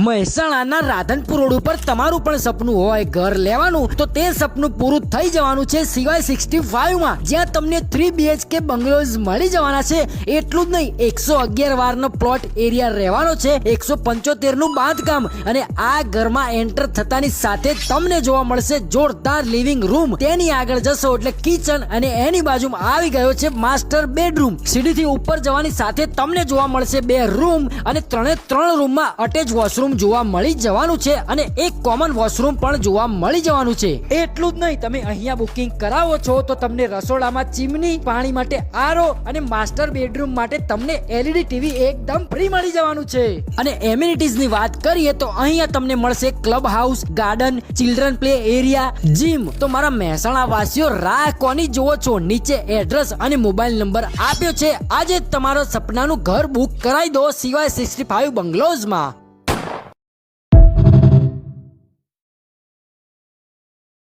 મહેસાણાના રાધનપુર રોડ ઉપર તમારું પણ સપનું હોય ઘર લેવાનું, તો તે સપનું પૂરું થઈ જવાનું છે CY 65 માં, જ્યાં તમને 3 BHK બંગલોઝ મળી જવાના છે. એટલું જ નહીં, 111 વારનો પ્લોટ એરિયા રહેવાનો છે, 175 નું બાંધકામ, અને આ ઘરમાં એન્ટર થતાની સાથે તમને જોવા મળશે જોરદાર લિવિંગ રૂમ. તેની આગળ જશો એટલે કિચન, અને એની બાજુમાં આવી ગયો છે માસ્ટર બેડરૂમ. સીડીથી ઉપર જવાની સાથે તમને જોવા મળશે 2 રૂમ, અને 3 રૂમમાં અટેચ વોશરૂમ જોવા મળી જવાનું છે, અને એક કોમન વોશરૂમ પણ જોવા મળી જવાનું છે. એટલું જ નહીં, તમે અહીંયા બુકિંગ કરાવો છો તો તમને રસોડામાં ચીમની, પાણી માટે આરો, અને માસ્ટર બેડરૂમ માટે તમને LED TV એકદમ ફ્રી મળી જવાનું છે. અને એમ્યુનિટીઝ ની વાત કરીએ તો અહીંયા તમને મળશે club house, garden, children play area, gym. તો મારા મહેસાણા વાસીઓ રાહ કોની જોવો છો? નીચે એડ્રેસ અને મોબાઈલ નંબર આપ્યો છે. આજે તમારો સપનાનું ઘર બુક કરાવી દો CY 65 બંગલોઝમાં.